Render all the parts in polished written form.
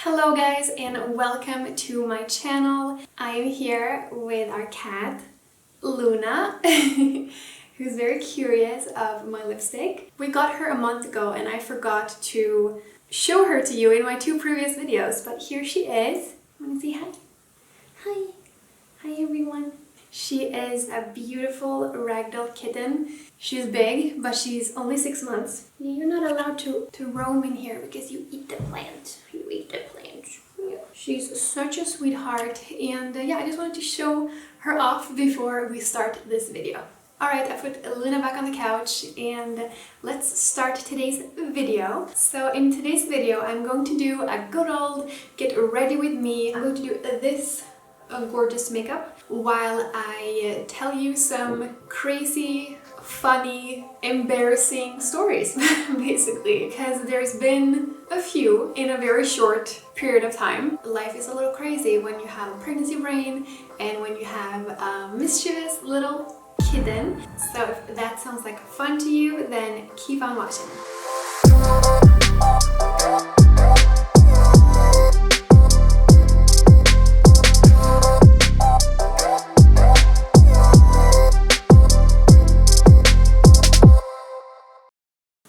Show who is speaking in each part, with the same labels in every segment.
Speaker 1: Hello guys and welcome to my channel. I am here with our cat, Luna, who's very curious of my lipstick. We got her a month ago and I forgot to show her to you in my two previous videos, but here she is. Wanna say hi? Hi. Hi everyone. She is a beautiful ragdoll kitten. She's big, but she's only 6 months. You're not allowed to roam in here because you eat the plant. You eat the plant. Yeah. She's such a sweetheart, and yeah, I just wanted to show her off before we start this video. Alright, I put Luna back on the couch and let's start today's video. So in today's video, I'm going to do a good old get ready with me. I'm going to do this gorgeous makeup while I tell you some crazy, funny, embarrassing stories basically, because there's been a few in a very short period of time. Life is a little crazy when you have a pregnancy brain and when you have a mischievous little kitten. So if that sounds like fun to you, then keep on watching.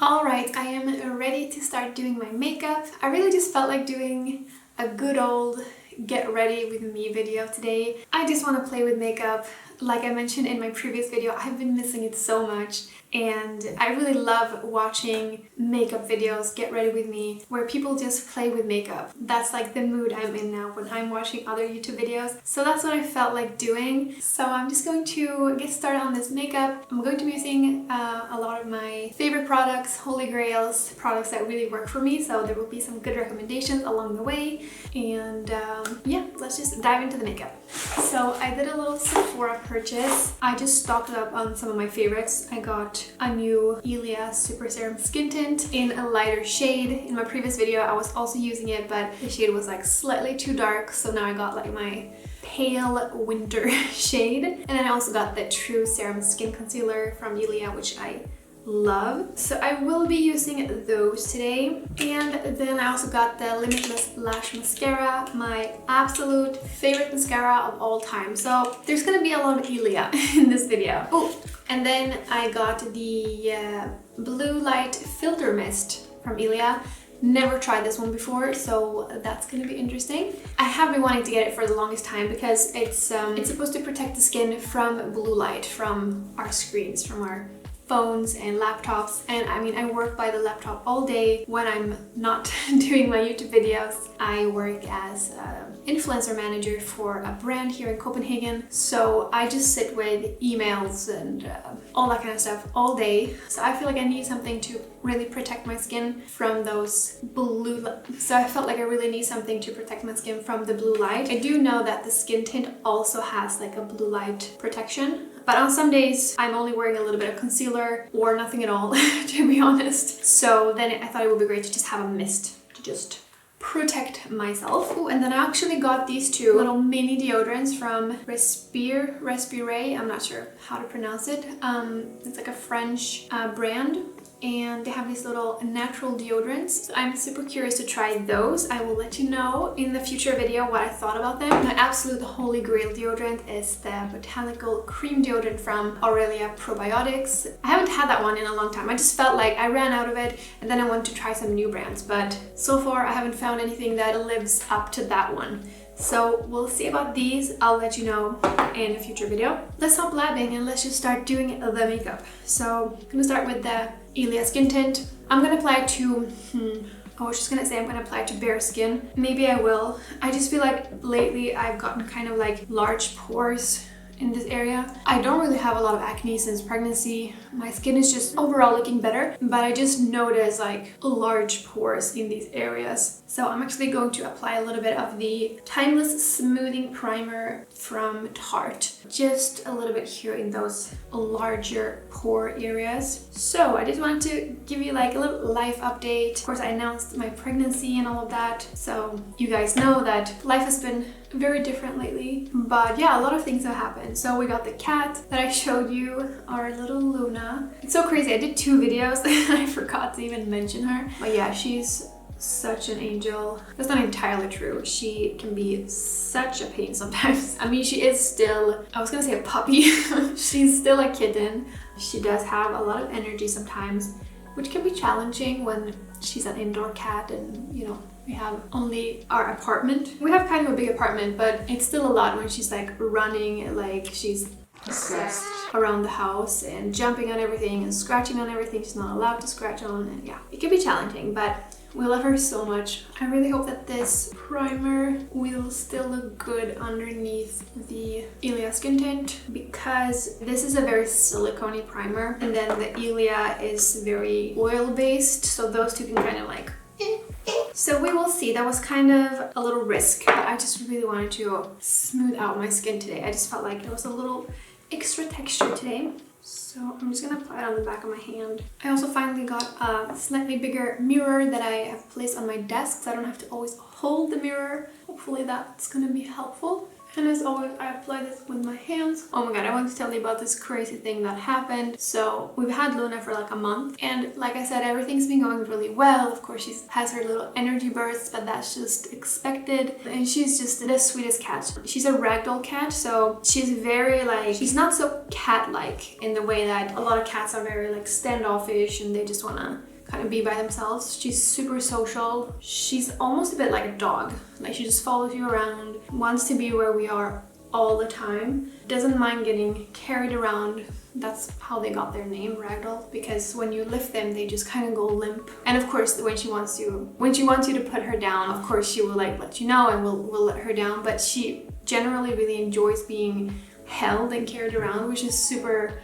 Speaker 1: Alright, I am ready to start doing my makeup. I really just felt like doing a good old get ready with me video today. I just want to play with makeup. Like I mentioned in my previous video, I've been missing it so much, and I really love watching makeup videos, get ready with me, where people just play with makeup. That's like the mood I'm in now when I'm watching other YouTube videos. So that's what I felt like doing. So I'm just going to get started on this makeup. I'm going to be using a lot of my favorite products, holy grails, products that really work for me. So there will be some good recommendations along the way. And yeah, let's just dive into the makeup. So I did a little Sephora purchase. I just stocked up on some of my favorites. I got a new ILIA Super Serum Skin Tint in a lighter shade. In my previous video I was also using it, but the shade was like slightly too dark, so now I got like my pale winter shade. And then I also got the True Serum Skin Concealer from ILIA, which I love. So I will be using those today. And then I also got the Limitless Lash Mascara, my absolute favorite mascara of all time. So there's gonna be a lot of ILIA in this video. Oh, and then I got the Blue Light Filter Mist from ILIA. Never tried this one before, so that's gonna be interesting. I have been wanting to get it for the longest time because it's supposed to protect the skin from blue light from our screens, from our phones and laptops. And I mean, I work by the laptop all day when I'm not doing my YouTube videos. I work as an influencer manager for a brand here in Copenhagen, so I just sit with emails and all that kind of stuff all day. So I feel like I need something to really protect my skin from those so I felt like I really need something to protect my skin from the blue light. I do know that the skin tint also has like a blue light protection, but on some days I'm only wearing a little bit of concealer or nothing at all, to be honest. So then I thought it would be great to just have a mist to just protect myself. Ooh, and then I actually got these two little mini deodorants from Respire, I'm not sure how to pronounce it. It's like a French brand. And they have these little natural deodorants. So I'm super curious to try those. I will let you know in the future video what I thought about them. My absolute holy grail deodorant is the Botanical Cream Deodorant from Aurelia Probiotics. I haven't had that one in a long time. I just felt like I ran out of it and then I wanted to try some new brands. But so far I haven't found anything that lives up to that one. So we'll see about these. I'll let you know in a future video. Let's stop blabbing and let's just start doing the makeup. So I'm gonna start with the ILIA Skin Tint. I'm gonna apply it to, I was just gonna say I'm gonna apply it to bare skin. Maybe I will. I just feel like lately I've gotten kind of like large pores in this area. I don't really have a lot of acne since pregnancy. My skin is just overall looking better, but I just notice like large pores in these areas. So I'm actually going to apply a little bit of the Timeless Smoothing Primer from Tarte. Just a little bit here in those larger pore areas. So I just wanted to give you like a little life update. Of course, I announced my pregnancy and all of that. So you guys know that life has been very different lately. But yeah, a lot of things have happened. So we got the cat that I showed you, our little Luna. It's so crazy. I did 2 videos and I forgot to even mention her. But yeah, she's such an angel. That's not entirely true. She can be such a pain sometimes. I mean, she is still, I was gonna say a puppy. She's still a kitten. She does have a lot of energy sometimes, which can be challenging when she's an indoor cat and, you know, we have only our apartment. We have kind of a big apartment, but it's still a lot when she's like running, like she's obsessed around the house and jumping on everything and scratching on everything she's not allowed to scratch on, and yeah, it can be challenging, but we love her so much. I really hope that this primer will still look good underneath the ILIA skin tint, because this is a very silicone-y primer, and then the ILIA is very oil-based, so those two can kind of like so we will see. That was kind of a little risk, but I just really wanted to smooth out my skin today. I just felt like there was a little extra texture today. So I'm just gonna apply it on the back of my hand. I also finally got a slightly bigger mirror that I have placed on my desk, so I don't have to always hold the mirror. Hopefully that's gonna be helpful. And as always, I apply this with my hands. Oh my god, I want to tell you about this crazy thing that happened. So we've had Luna for like a month, and like I said, everything's been going really well. Of course, she has her little energy bursts, but that's just expected. And she's just the sweetest cat. She's a ragdoll cat, so she's very like, she's not so cat-like in the way that a lot of cats are very like standoffish and they just wanna kind of be by themselves. She's super social. She's almost a bit like a dog. Like, she just follows you around, wants to be where we are all the time, doesn't mind getting carried around. That's how they got their name, ragdoll, because when you lift them, they just kind of go limp. And of course, when she wants you to put her down, of course she will like let you know and we'll let her down, but she generally really enjoys being held and carried around, which is super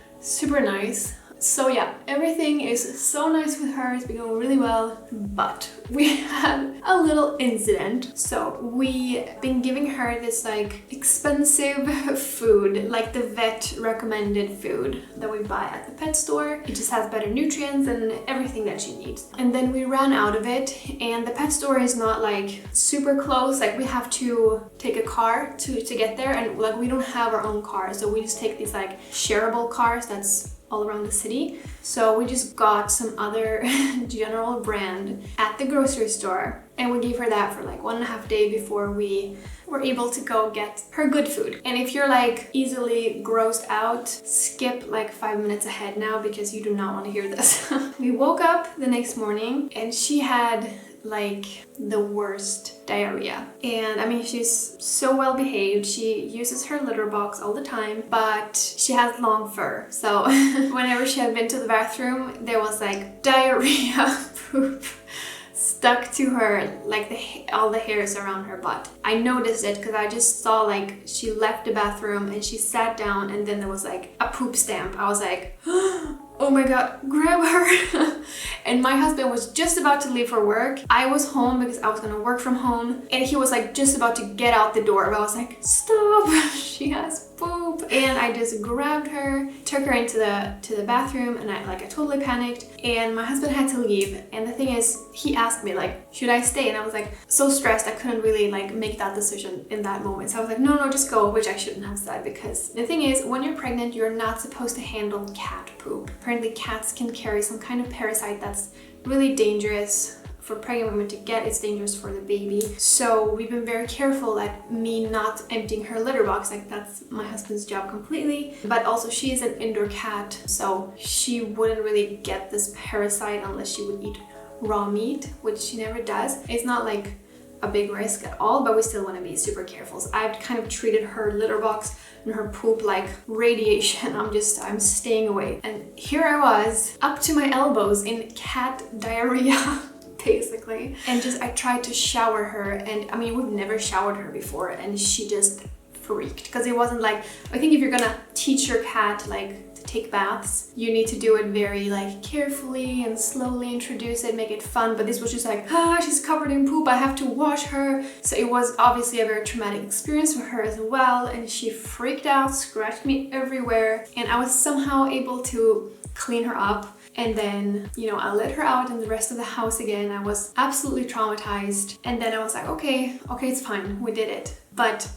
Speaker 1: nice. So yeah, everything is so nice with her. It's been going really well, but we had a little incident. So we've been giving her this like expensive food, like the vet recommended food that we buy at the pet store. It just has better nutrients and everything that she needs. And then we ran out of it, and the pet store is not like super close. Like, we have to take a car to get there, and like we don't have our own car, so we just take these like shareable cars that's all around the city. So we just got some other general brand at the grocery store, and we gave her that for like 1.5 days before we were able to go get her good food. And if you're like easily grossed out, skip like 5 minutes ahead now, because you do not want to hear this. We woke up the next morning and she had like the worst diarrhea. And I mean, she's so well behaved. She uses her litter box all the time, but she has long fur. So whenever she had been to the bathroom, there was like diarrhea poop stuck to her, like all the hairs around her butt. I noticed it because I just saw like she left the bathroom and she sat down, and then there was like a poop stamp. I was like, oh my god, grab her. And my husband was just about to leave for work. I was home because I was gonna work from home, and he was like just about to get out the door, but I was like, stop, she has poop. And I just grabbed her, took her into the bathroom, and I totally panicked, and my husband had to leave. And the thing is, he asked me like, should I stay? And I was like so stressed, I couldn't really like make that decision in that moment. So I was like, no, just go, which I shouldn't have said, because the thing is, when you're pregnant, you're not supposed to handle cat poop. Apparently cats can carry some kind of parasite that's really dangerous for pregnant women to get. It's dangerous for the baby. So we've been very careful at me not emptying her litter box. Like, that's my husband's job completely. But also, she is an indoor cat, so she wouldn't really get this parasite unless she would eat raw meat, which she never does. It's not like a big risk at all, but we still want to be super careful. So I've kind of treated her litter box and her poop like radiation. I'm staying away. And here I was, up to my elbows in cat diarrhea, basically. And I tried to shower her, and I mean, we've never showered her before, and she just freaked, because it wasn't like, I think if you're gonna teach your cat like to take baths, you need to do it very like carefully and slowly introduce it, make it fun. But this was just like, she's covered in poop, I have to wash her. So it was obviously a very traumatic experience for her as well, and she freaked out, scratched me everywhere, and I was somehow able to clean her up. And then, you know, I let her out in the rest of the house again. I was absolutely traumatized. And then I was like, okay, it's fine. We did it. But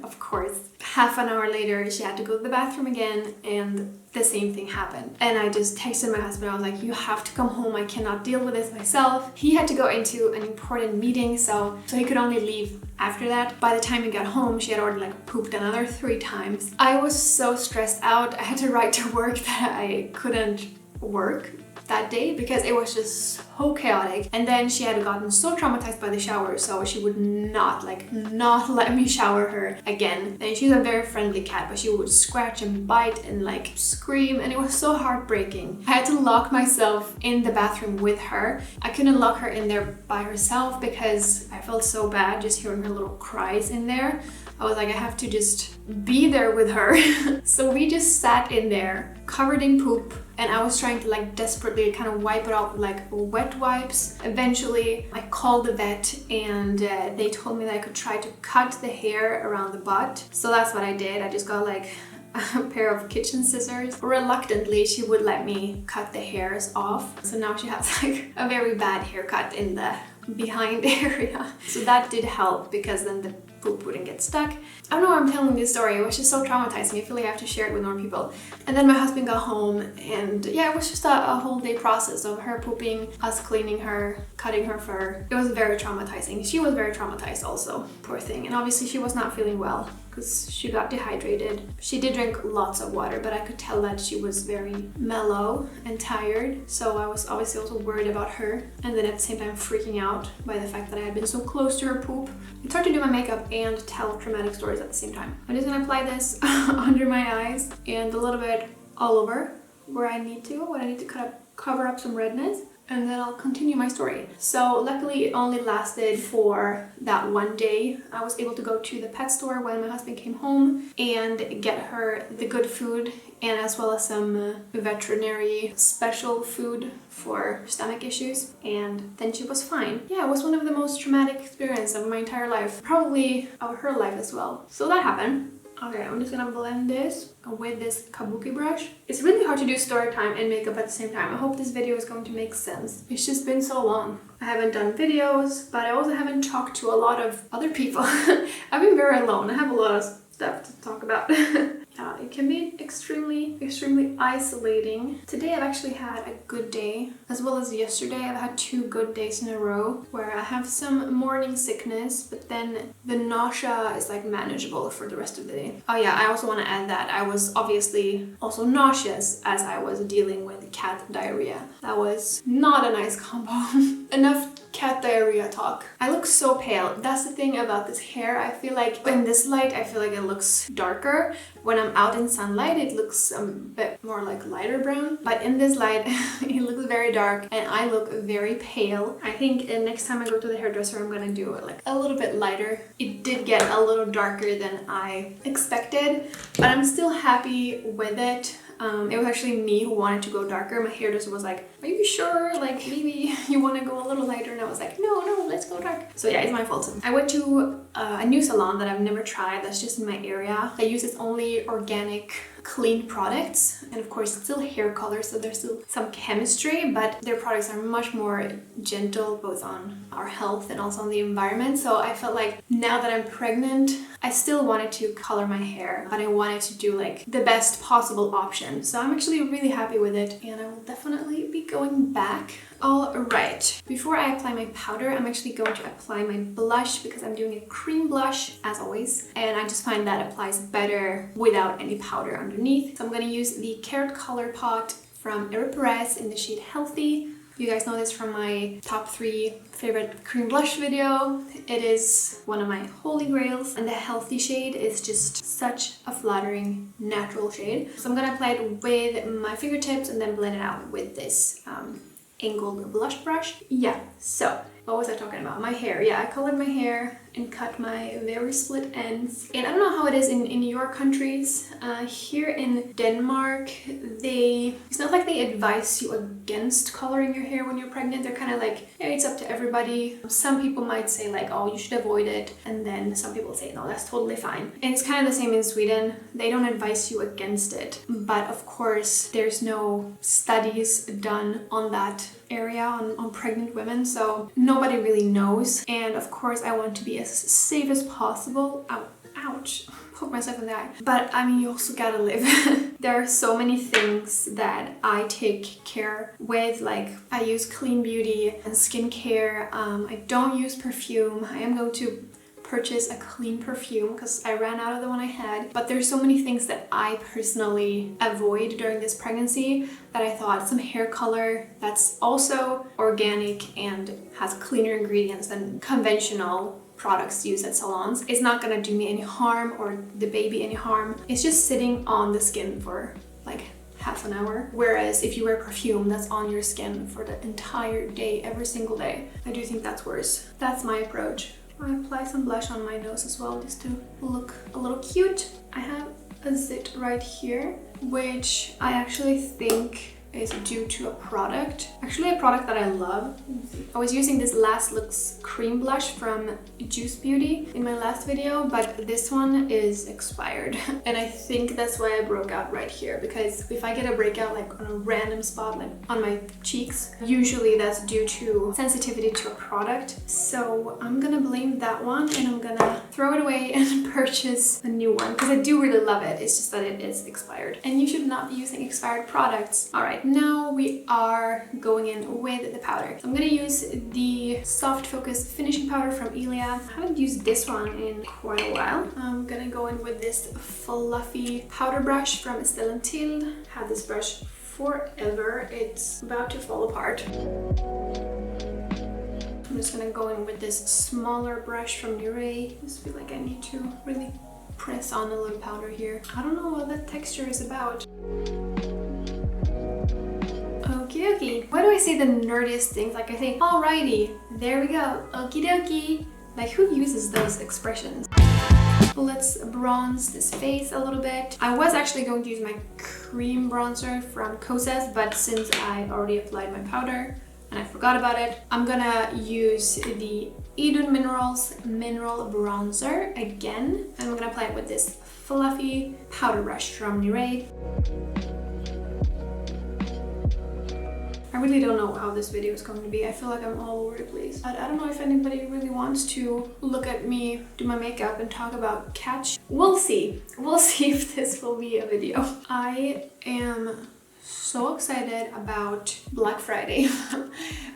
Speaker 1: of course, half an hour later, she had to go to the bathroom again, and the same thing happened. And I just texted my husband. I was like, you have to come home. I cannot deal with this myself. He had to go into an important meeting, so he could only leave after that. By the time he got home, she had already like pooped another 3 times. I was so stressed out. I had to write to work that I couldn't work that day because it was just so chaotic. And then she had gotten so traumatized by the shower, so she would not let me shower her again. And she's a very friendly cat, but she would scratch and bite and like scream, and it was so heartbreaking. I had to lock myself in the bathroom with her. I couldn't lock her in there by herself because I felt so bad just hearing her little cries in there. I was like, I have to just be there with her. So we just sat in there covered in poop, and I was trying to like desperately kind of wipe it off with like wet wipes. Eventually I called the vet, and they told me that I could try to cut the hair around the butt. So that's what I did. I just got like a pair of kitchen scissors. Reluctantly, she would let me cut the hairs off. So now she has like a very bad haircut in the behind area. So that did help because then the poop wouldn't get stuck. I don't know why I'm telling this story. It was just so traumatizing. I feel like I have to share it with more people. And then my husband got home, and yeah, it was just a whole day process of her pooping, us cleaning her, cutting her fur. It was very traumatizing. She was very traumatized also, poor thing. And obviously she was not feeling well because she got dehydrated. She did drink lots of water, but I could tell that she was very mellow and tired. So I was obviously also worried about her, and then at the same time freaking out by the fact that I had been so close to her poop. It's hard to do my makeup and tell dramatic stories at the same time. I'm just gonna apply this under my eyes and a little bit all over where I need to cover up some redness, and then I'll continue my story. So luckily it only lasted for that one day. I was able to go to the pet store when my husband came home and get her the good food, and as well as some veterinary special food for stomach issues, and then she was fine. Yeah, it was one of the most traumatic experiences of my entire life, probably of her life as well. So that happened. Okay, I'm just gonna blend this with this kabuki brush. It's really hard to do story time and makeup at the same time. I hope this video is going to make sense. It's just been so long. I haven't done videos, but I also haven't talked to a lot of other people. I've been very alone. I have a lot of stuff to talk about. Yeah, it can be extremely isolating. Today I've actually had a good day, as well as yesterday. I've had 2 good days in a row where I have some morning sickness, but then the nausea is like manageable for the rest of the day. Oh yeah, I also want to add that I was obviously also nauseous as I was dealing with cat diarrhea. That was not a nice combo. Enough cat diarrhea talk. I look so pale. That's the thing about this hair. I feel like in this light, I feel like it looks darker. When I'm out in sunlight, it looks a bit more like lighter brown. But in this light, it looks very dark and I look very pale. I think next time I go to the hairdresser, I'm gonna do it like a little bit lighter. It did get a little darker than I expected, but I'm still happy with it. It was actually me who wanted to go darker. My hairdresser was like, are you sure? Like, maybe you want to go a little lighter? And I was like, no, let's go dark. So yeah, it's my fault. I went to a new salon that I've never tried that's just in my area. That uses only organic, clean products. And of course, it's still hair color, so there's still some chemistry, but their products are much more gentle, both on our health and also on the environment. So I felt like now that I'm pregnant, I still wanted to color my hair, but I wanted to do like the best possible option. So I'm actually really happy with it, and I will definitely be going back. All right, before I apply my powder, I'm actually going to apply my blush because I'm doing a cream blush as always, and I just find that applies better without any powder underneath. So I'm going to use the Carrot Color Pot from Perez in the shade Healthy. You guys know this from my top 3 favorite cream blush video. It is one of my holy grails, and the Healthy shade is just such a flattering natural shade. So I'm gonna apply it with my fingertips and then blend it out with this angled blush brush. Yeah, so what was I talking about? My hair. Yeah, I colored my hair and cut my very split ends. And I don't know how it is in your countries. Here in Denmark, it's not like they advise you against coloring your hair when you're pregnant. They're kind of like, yeah, it's up to everybody. Some people might say like, oh, you should avoid it. And then some people say, no, that's totally fine. And it's kind of the same in Sweden. They don't advise you against it. But of course, there's no studies done on that area on pregnant women, so nobody really knows. And of course I want to be as safe as possible. ouch, poke myself in the eye. But I mean, you also gotta live. There are so many things that I take care with, like I use clean beauty and skincare. I don't use perfume. I am going to purchase a clean perfume because I ran out of the one I had. But there's so many things that I personally avoid during this pregnancy that I thought some hair color that's also organic and has cleaner ingredients than conventional products used at salons is not gonna do me any harm or the baby any harm. It's just sitting on the skin for like half an hour. Whereas if you wear perfume that's on your skin for the entire day, every single day, I do think that's worse. That's my approach. I apply some blush on my nose as well just to look a little cute. I have a zit right here, which I actually think is due to a product. Actually a product that I love. I was using this Last Looks cream blush from Juice Beauty in my last video, but this one is expired. And I think that's why I broke out right here, because if I get a breakout like on a random spot, like on my cheeks, usually that's due to sensitivity to a product. So I'm gonna blame that one and I'm gonna throw it away and purchase a new one because I do really love it. It's just that it is expired. And you should not be using expired products. All right. Now we are going in with the powder. So I'm gonna use the Soft Focus Finishing Powder from ILIA. I haven't used this one in quite a while. I'm gonna go in with this fluffy powder brush from Estelle and Thild. Had this brush forever. It's about to fall apart. I'm just gonna go in with this smaller brush from Nuray. I just feel like I need to really press on a little powder here. I don't know what that texture is about. Okie dokie. Why do I say the nerdiest things? Like I say, alrighty, there we go, okie dokie. Like who uses those expressions? Let's bronze this face a little bit. I was actually going to use my cream bronzer from Kosas, but since I already applied my powder and I forgot about it, I'm gonna use the Idun Minerals Mineral Bronzer again. And I'm gonna apply it with this fluffy powder brush from Nuray. I really don't know how this video is going to be. I feel like I'm all over the place. I don't know if anybody really wants to look at me do my makeup and talk about catch. We'll see. We'll see if this will be a video. I am so excited about Black Friday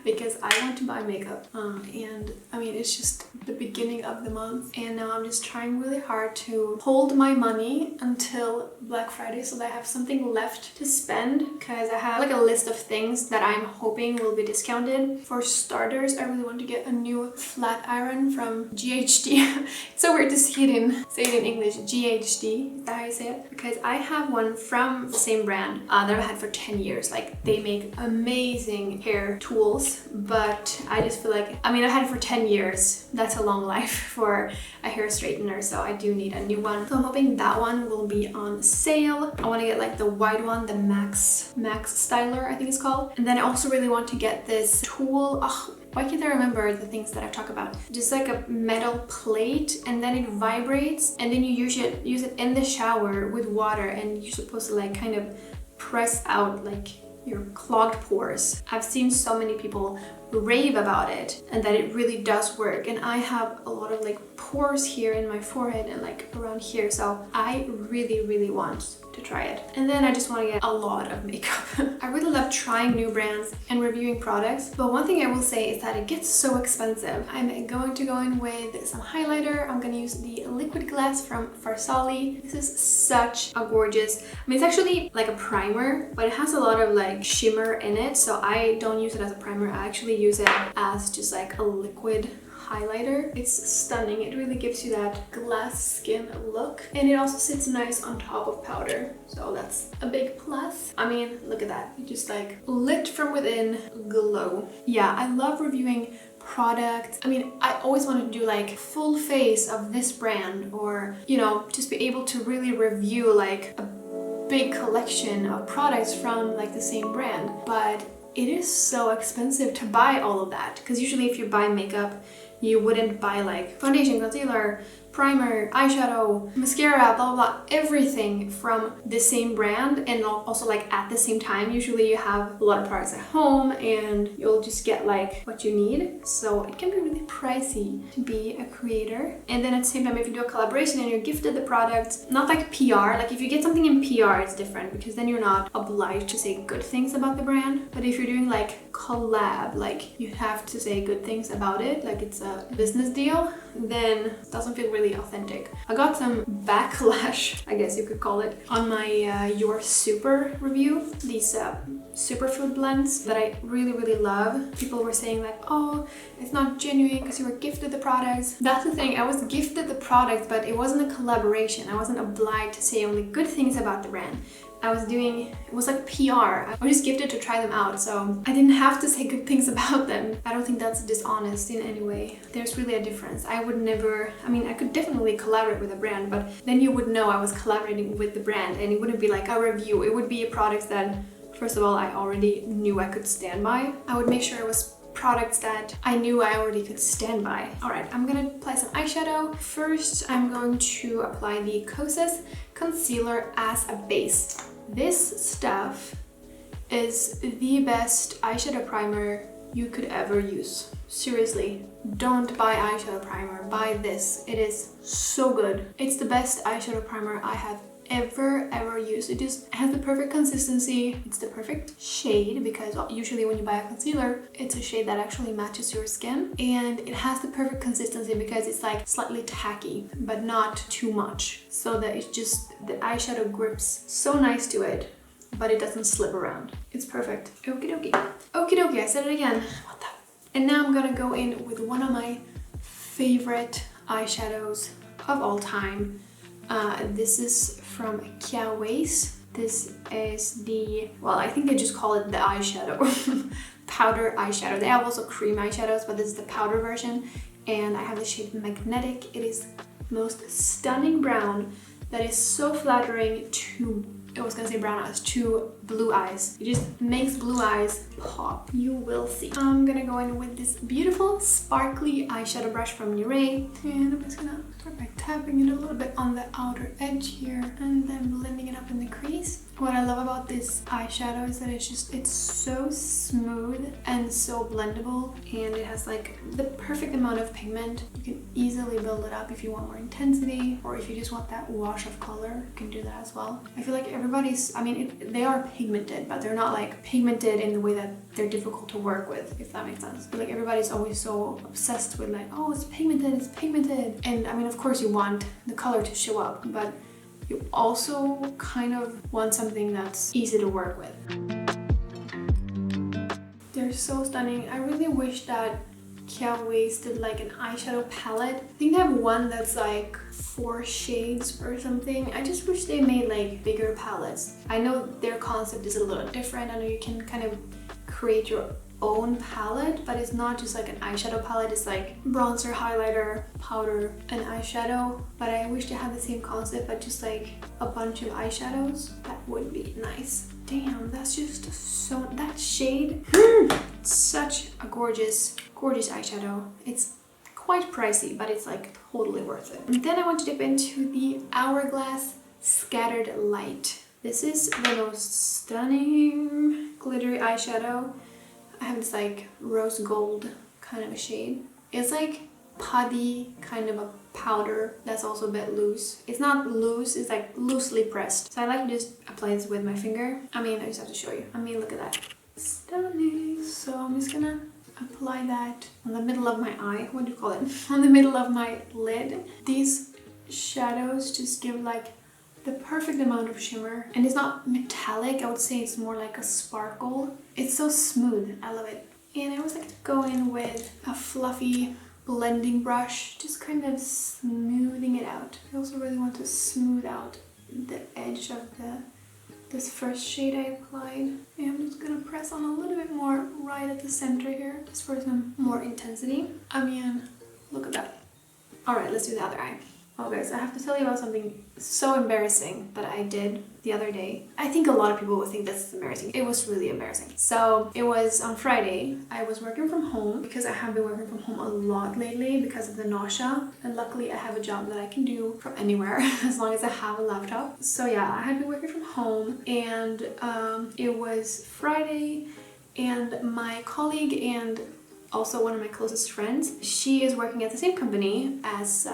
Speaker 1: because I want to buy makeup and I mean it's just the beginning of the month and now I'm just trying really hard to hold my money until Black Friday so that I have something left to spend because I have like a list of things that I'm hoping will be discounted. For starters, I really want to get a new flat iron from GHD. It's so weird to say it in English, GHD, is that how you say it? Because I have one from the same brand that I've had for 10 years. Like they make amazing hair tools, but I just feel like, I mean, I've had it for 10 years. That's a long life for a hair straightener, so I do need a new one. So I'm hoping that one will be on sale. I want to get like the white one, the Max Styler, I think it's called. And then I also really want to get this tool. Oh, why can't I remember the things that I talk about? Just like a metal plate and then it vibrates and then you use it in the shower with water and you're supposed to like kind of press out like your clogged pores. I've seen so many people rave about it and that it really does work, and I have a lot of like pores here in my forehead and like around here, so I really want to try it. And then I just want to get a lot of makeup. I really love trying new brands and reviewing products, but one thing I will say is that it gets so expensive. I'm going to go in with some highlighter. I'm going to use the Liquid Glass from Farsáli. This is such a gorgeous, I mean it's actually like a primer, but it has a lot of like shimmer in it, so I don't use it as a primer. I actually use it as just like a liquid highlighter. It's stunning. It really gives you that glass skin look, and it also sits nice on top of powder, so that's a big plus. I mean, look at that. You just like lit from within glow. Yeah, I love reviewing products. I mean, I always wanted to do like full face of this brand, or you know, just be able to really review like a big collection of products from like the same brand, but it is so expensive to buy all of that, because usually if you buy makeup you wouldn't buy like foundation, concealer, primer, eyeshadow, mascara, blah, blah, blah, everything from the same brand, and also like at the same time. Usually you have a lot of products at home and you'll just get like what you need. So it can be really pricey to be a creator. And then at the same time, if you do a collaboration and you're gifted the product, not like PR, like if you get something in PR, it's different because then you're not obliged to say good things about the brand. But if you're doing like collab, like you have to say good things about it, like it's a business deal, then it doesn't feel really authentic. I got some backlash, I guess you could call it, on my Your Super review. These superfood blends that I really love. People were saying like, oh, it's not genuine because you were gifted the products. That's the thing, I was gifted the product, but it wasn't a collaboration. I wasn't obliged to say only good things about the brand. It was like PR. I was just gifted to try them out, so I didn't have to say good things about them. I don't think that's dishonest in any way. There's really a difference. I would never, I mean, I could definitely collaborate with a brand, but then you would know I was collaborating with the brand and it wouldn't be like a review. It would be a product that, first of all, I already knew I could stand by. I would make sure it was products that I knew I already could stand by. Alright, I'm gonna apply some eyeshadow. First, I'm going to apply the Kosas concealer as a base. This stuff is the best eyeshadow primer you could ever use. Seriously, don't buy eyeshadow primer, buy this. It is so good. It's the best eyeshadow primer I have ever used. It just has the perfect consistency. It's the perfect shade, because usually when you buy a concealer, it's a shade that actually matches your skin, and it has the perfect consistency because it's like slightly tacky but not too much, so that it's just, the eyeshadow grips so nice to it but it doesn't slip around. It's perfect. Okie dokie. Okie dokie, I said it again. What the? And now I'm gonna go in with one of my favorite eyeshadows of all time. This is from Kjær Weis. This is the, well, I think they just call it the eyeshadow. Powder eyeshadow. They have also cream eyeshadows, but this is the powder version. And I have the shade Magnetic. It is the most stunning brown that is so flattering to, I was gonna say brown eyes, to blue eyes. It just makes blue eyes pop. You will see. I'm gonna go in with this beautiful sparkly eyeshadow brush from Nuray, and I'm just gonna start by tapping it a little bit on the outer edge here and then blending it up in the crease. What I love about this eyeshadow is that it's so smooth and so blendable, and it has like the perfect amount of pigment. You can easily build it up if you want more intensity, or if you just want that wash of color, you can do that as well. I feel like everybody's, I mean, they are pigmented, but they're not like pigmented in the way that they're difficult to work with, if that makes sense. But like everybody's always so obsessed with like, oh, it's pigmented, it's pigmented. And I mean, of course you want the color to show up, but you also kind of want something that's easy to work with. They're so stunning. I really wish that Kjær Weis did like an eyeshadow palette. I think they have one that's like 4 shades or something. I just wish they made like bigger palettes. I know their concept is a little different. I know you can kind of create your own palette, but it's not just like an eyeshadow palette. It's like bronzer, highlighter, powder, and eyeshadow. But I wish they had the same concept, but just like a bunch of eyeshadows. That would be nice. Damn, that's just so, that shade, such a gorgeous eyeshadow. It's quite pricey, but it's like totally worth it. And then I want to dip into the Hourglass Scattered Light. This is the most stunning glittery eyeshadow. I have this like rose gold kind of a shade. It's like putty, kind of a powder that's also a bit loose. It's not loose, it's like loosely pressed. So I like to just apply this with my finger. I mean, I just have to show you. I mean, look at that. Stunning. So I'm just gonna apply that on the middle of my eye. What do you call it? On the middle of my lid. These shadows just give like the perfect amount of shimmer, and it's not metallic. I would say it's more like a sparkle. It's so smooth. I love it. And I always like to go in with a fluffy blending brush, just kind of smoothing it out. I also really want to smooth out the edge of this first shade I applied. And I'm just gonna press on a little bit more right at the center here, just for some more intensity. I mean, look at that. All right, let's do the other eye. Oh guys, I have to tell you about something so embarrassing that I did the other day. I think a lot of people would think this is embarrassing. It was really embarrassing. So it was on Friday. I was working from home because I have been working from home a lot lately because of the nausea. And luckily I have a job that I can do from anywhere as long as I have a laptop. So yeah, I had been working from home, and it was Friday, and my colleague and also one of my closest friends, she is working at the same company as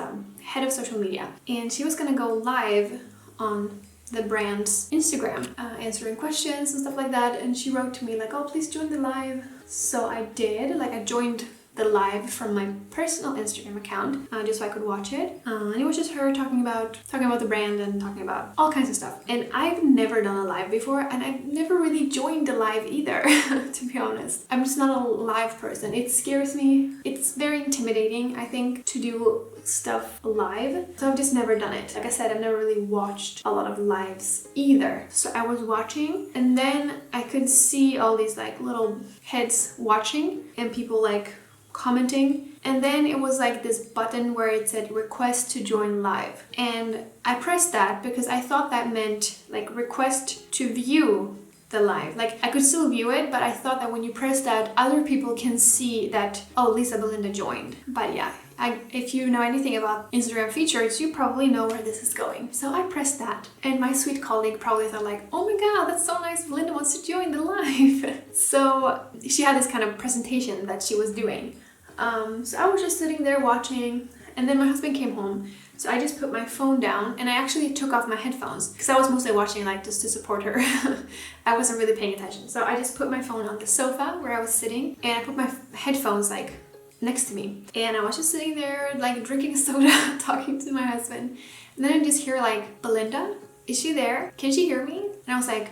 Speaker 1: head of social media, and she was gonna go live on the brand's Instagram, answering questions and stuff like that. And she wrote to me like, oh, please join the live. So I did. Like, I joined the live from my personal Instagram account, just so I could watch it. And it was just her talking about the brand and talking about all kinds of stuff. And I've never done a live before, and I've never really joined a live either, to be honest. I'm just not a live person. It scares me. It's very intimidating, I think, to do stuff live. So I've just never done it. Like I said, I've never really watched a lot of lives either. So I was watching, and then I could see all these like little heads watching and people like commenting, and then it was like this button where it said request to join live, and I pressed that because I thought that meant like request to view the live. Like, I could still view it, but I thought that when you press that, other people can see that, oh, Lisa Belinda joined. But yeah, if you know anything about Instagram features, you probably know where this is going. So I pressed that, and my sweet colleague probably thought like, oh my god, that's so nice, Belinda wants to join the live. So she had this kind of presentation that she was doing. So I was just sitting there watching, and then my husband came home. So I just put my phone down, and I actually took off my headphones because I was mostly watching like just to support her. I wasn't really paying attention. So I just put my phone on the sofa where I was sitting, and I put my headphones like next to me. And I was just sitting there like drinking a soda, talking to my husband. And then I just hear like, Belinda, is she there? Can she hear me? And I was like,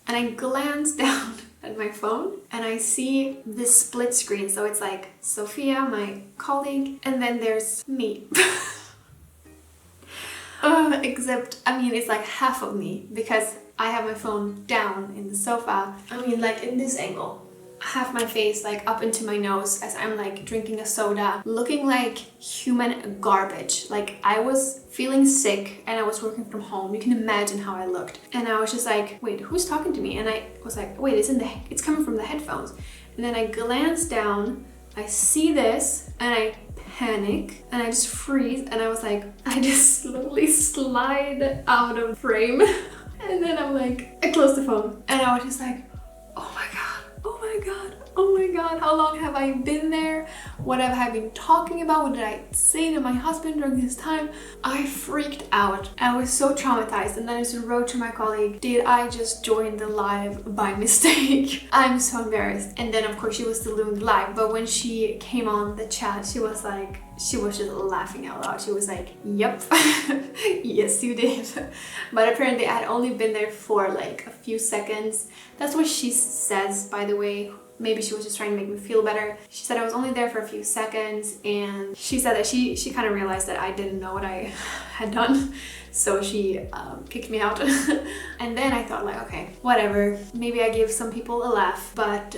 Speaker 1: and I glanced down at my phone, and I see this split screen. So it's like Sophia, my colleague, and then there's me. Except, I mean, it's like half of me because I have my phone down in the sofa. I mean, like in this angle. Half my face like up into my nose as I'm like drinking a soda, looking like human garbage. Like, I was feeling sick and I was working from home. You can imagine how I looked. And I was just like, wait, who's talking to me? And I was like, wait, it's coming from the headphones. And then I glance down, I see this, and I panic, and I just freeze, and I was like, I just slowly slide out of frame. And then I'm like, I closed the phone, and I was just like, oh my god, oh my god, oh my god, how long have I been there? What have I been talking about? What did I say to my husband during this time? I freaked out. I was so traumatized, and then I just wrote to my colleague, did I just join the live by mistake? I'm so embarrassed. And then of course she was still doing the live, but when she came on the chat, she was just laughing out loud. She was like, yep, yes you did. But apparently I had only been there for like a few seconds. That's what she says, by the way. Maybe she was just trying to make me feel better. She said I was only there for a few seconds, and she said that she kind of realized that I didn't know what I had done. So she kicked me out. And then I thought like, okay, whatever. Maybe I give some people a laugh, but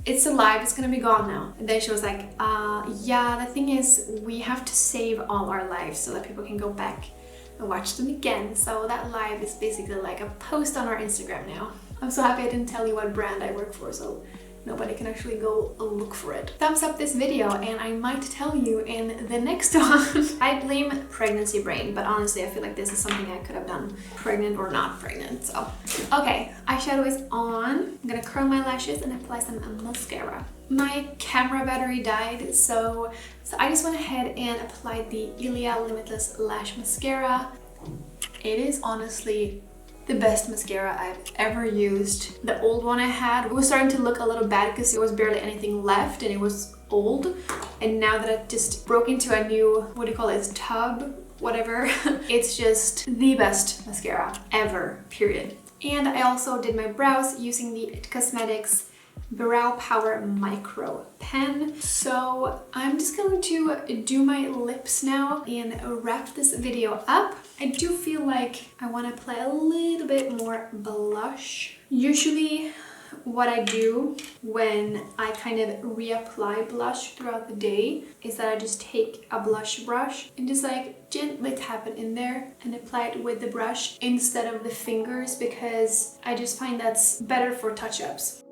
Speaker 1: it's a live, it's gonna be gone now. And then she was like, yeah, the thing is we have to save all our lives so that people can go back and watch them again. So that live is basically like a post on our Instagram now. I'm so happy I didn't tell you what brand I work for, so nobody can actually go look for it. Thumbs up this video and I might tell you in the next one. I blame pregnancy brain, but honestly I feel like this is something I could have done pregnant or not pregnant, so. Okay, eyeshadow is on. I'm gonna curl my lashes and apply some mascara. My camera battery died, so I just went ahead and applied the ILIA Limitless Lash Mascara. It is honestly the best mascara I've ever used. The old one I had was starting to look a little bad because there was barely anything left and it was old. And now that I just broke into a new, what do you call it, tub, whatever, it's just the best mascara ever, period. And I also did my brows using the IT Cosmetics Brow Power Micro Pen. So I'm just going to do my lips now and wrap this video up. I do feel like I want to apply a little bit more blush. Usually what I do when I kind of reapply blush throughout the day is that I just take a blush brush and just like gently tap it in there and apply it with the brush instead of the fingers, because I just find that's better for touch-ups.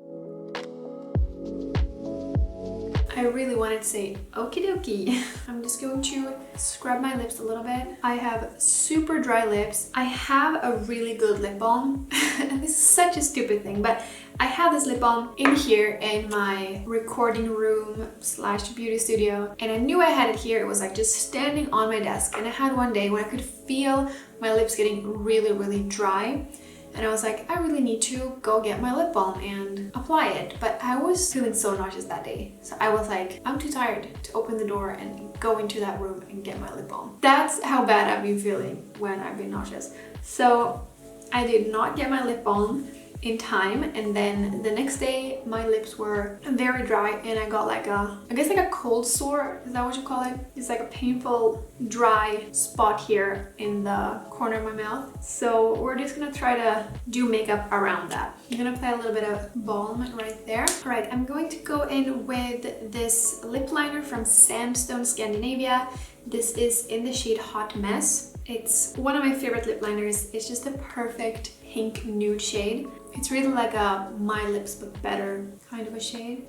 Speaker 1: I really wanted to say okie dokie. I'm just going to scrub my lips a little bit. I have super dry lips. I have a really good lip balm. And this is such a stupid thing, but I have this lip balm in here in my recording room / beauty studio, and I knew I had it here. It was like just standing on my desk, and I had one day when I could feel my lips getting really dry. And I was like, I really need to go get my lip balm and apply it. But I was feeling so nauseous that day. So I was like, I'm too tired to open the door and go into that room and get my lip balm. That's how bad I've been feeling when I've been nauseous. So I did not get my lip balm in time, and then the next day my lips were very dry and I got like I guess like a cold sore, is that what you call it? It's like a painful dry spot here in the corner of my mouth. So we're just gonna try to do makeup around that. I'm gonna apply a little bit of balm right there. All right, I'm going to go in with this lip liner from Sandstone, Scandinavia. This is in the shade Hot Mess. It's one of my favorite lip liners. It's just a perfect pink nude shade. It's really like a My Lips But Better kind of a shade.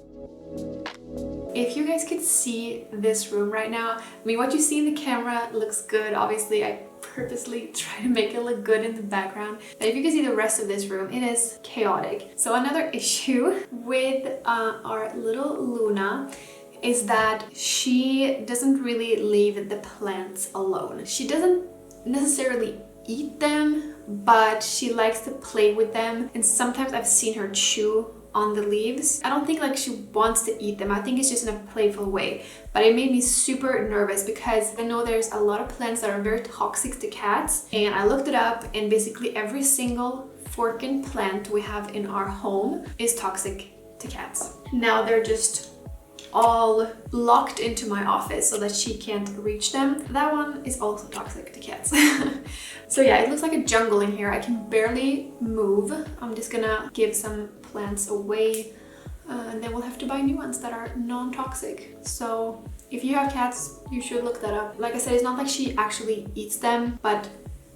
Speaker 1: If you guys could see this room right now, I mean, what you see in the camera looks good. Obviously, I purposely try to make it look good in the background. But if you can see the rest of this room, it is chaotic. So another issue with our little Luna is that she doesn't really leave the plants alone. She doesn't necessarily eat them, but she likes to play with them, and sometimes I've seen her chew on the leaves. I don't think like she wants to eat them. I think it's just in a playful way, but it made me super nervous because I know there's a lot of plants that are very toxic to cats, and I looked it up, and basically every single forkin plant we have in our home is toxic to cats. Now they're just all locked into my office so that she can't reach them. That one is also toxic to cats. So yeah, it looks like a jungle in here. I can barely move. I'm just gonna give some plants away, and then we'll have to buy new ones that are non-toxic. So if you have cats, you should look that up. Like I said, it's not like she actually eats them, but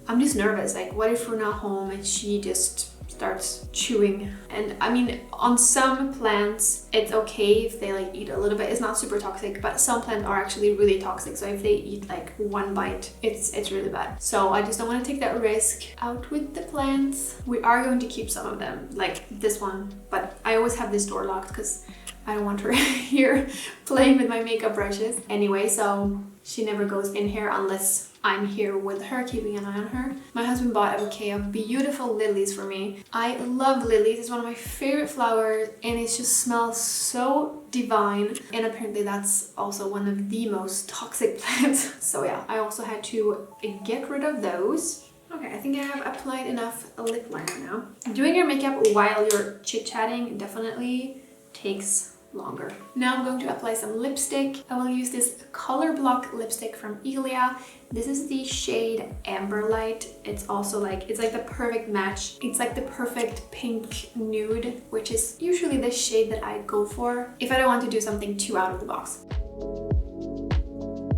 Speaker 1: I'm just nervous. Like, what if we're not home and she just starts chewing? And I mean, on some plants it's okay if they like eat a little bit, it's not super toxic, but some plants are actually really toxic, so if they eat like one bite, it's really bad. So I just don't want to take that risk out with the plants. We are going to keep some of them, like this one, but I always have this door locked because I don't want her here playing with my makeup brushes. Anyway, so she never goes in here unless I'm here with her, keeping an eye on her. My husband bought a bouquet of beautiful lilies for me. I love lilies. It's one of my favorite flowers, and it just smells so divine. And apparently that's also one of the most toxic plants. So yeah, I also had to get rid of those. Okay, I think I have applied enough lip liner now. Doing your makeup while you're chit-chatting definitely takes longer. Now I'm going to apply some lipstick. I will use this Color Block lipstick from ILIA. This is the shade Amberlight. It's also like, it's like the perfect match. It's like the perfect pink nude, which is usually the shade that I go for if I don't want to do something too out of the box.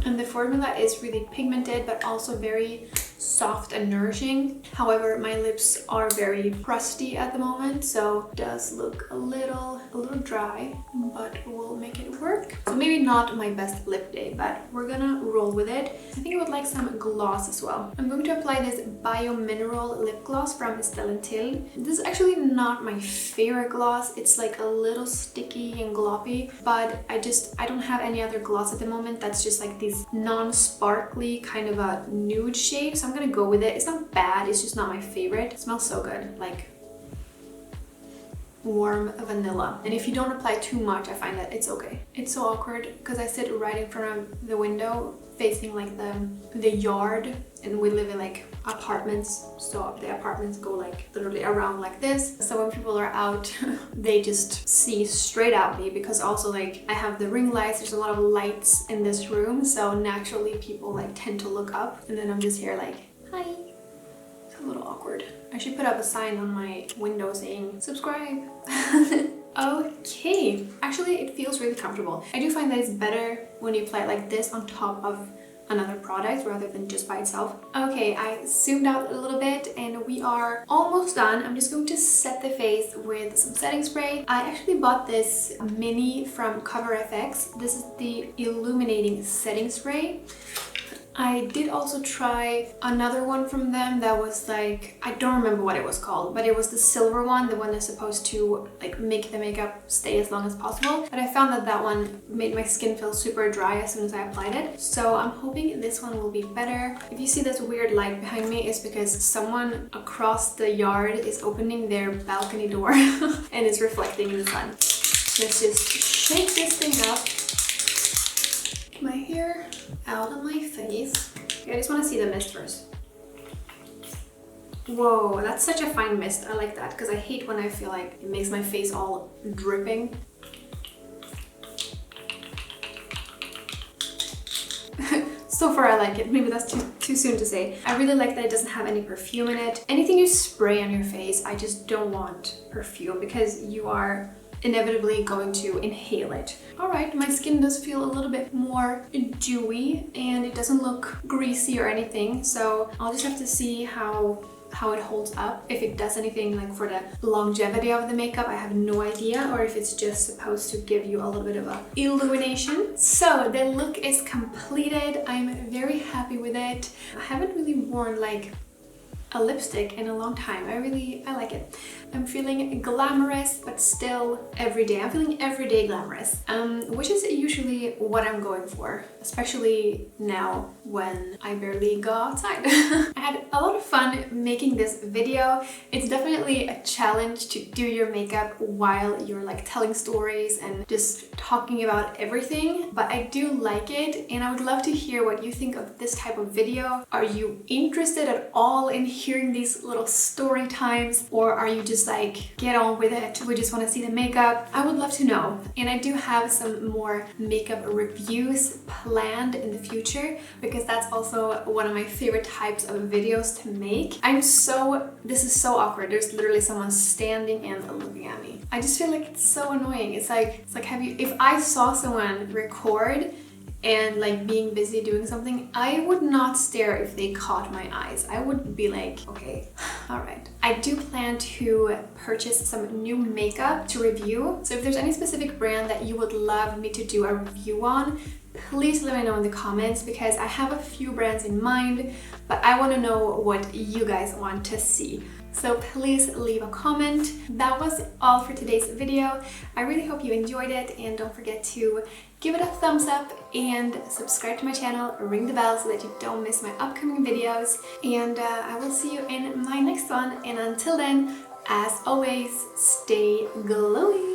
Speaker 1: And the formula is really pigmented, but also very soft and nourishing. However, my lips are very crusty at the moment, so it does look a little dry, but we'll make it work. So maybe not my best lip day, but we're gonna roll with it. I think I would like some gloss as well. I'm going to apply this Biomineral lip gloss from Estelle and Thild. This is actually not my favorite gloss. It's like a little sticky and gloppy, but I don't have any other gloss at the moment that's just like this non-sparkly kind of a nude shade, so I'm gonna go with it. It's not bad, it's just not my favorite. It smells so good, like warm vanilla. And if you don't apply too much, I find that it's okay. It's so awkward because I sit right in front of the window facing like the yard, and we live in like apartments, so the apartments go like literally around like this. So when people are out they just see straight at me, because also like I have the ring lights, there's a lot of lights in this room, so naturally people like tend to look up, and then I'm just here like, hi. A little awkward. I should put up a sign on my window saying subscribe. Okay, actually it feels really comfortable. I do find that it's better when you apply it like this on top of another product rather than just by itself. Okay, I zoomed out a little bit and we are almost done. I'm just going to set the face with some setting spray. I actually bought this mini from Cover FX. This is the illuminating setting spray. I did also try another one from them that was like, I don't remember what it was called, but it was the silver one, the one that's supposed to like make the makeup stay as long as possible. But I found that that one made my skin feel super dry as soon as I applied it. So I'm hoping this one will be better. If you see this weird light behind me, it's because someone across the yard is opening their balcony door and it's reflecting in the sun. Let's just shake this thing up. My hair out on my face. Okay, I just want to see the mist first. Whoa, that's such a fine mist. I like that because I hate when I feel like it makes my face all dripping. So far I like it. Maybe that's too soon to say. I really like that it doesn't have any perfume in it. Anything you spray on your face, I just don't want perfume because you are inevitably going to inhale it. Alright, my skin does feel a little bit more dewy and it doesn't look greasy or anything, so I'll just have to see how it holds up. If it does anything like for the longevity of the makeup, I have no idea, or if it's just supposed to give you a little bit of a illumination. So the look is completed. I'm very happy with it. I haven't really worn like a lipstick in a long time. I like it. I'm feeling glamorous, but still everyday. I'm feeling everyday glamorous, which is usually what I'm going for, especially now when I barely go outside. I had a lot of fun making this video. It's definitely a challenge to do your makeup while you're like telling stories and just talking about everything, but I do like it and I would love to hear what you think of this type of video. Are you interested at all in hearing these little story times, or are you just like, get on with it, we just want to see the makeup? I would love to know. And I do have some more makeup reviews planned in the future because that's also one of my favorite types of videos to make. This is so awkward. There's literally someone standing and looking at me. I just feel like it's so annoying. It's like if I saw someone record and like being busy doing something, I would not stare if they caught my eyes. I would be like, okay, all right. I do plan to purchase some new makeup to review. So if there's any specific brand that you would love me to do a review on, please let me know in the comments because I have a few brands in mind, but I want to know what you guys want to see. So please leave a comment. That was all for today's video. I really hope you enjoyed it and don't forget to give it a thumbs up and subscribe to my channel, ring the bell so that you don't miss my upcoming videos. And I will see you in my next one. And until then, as always, stay glowy.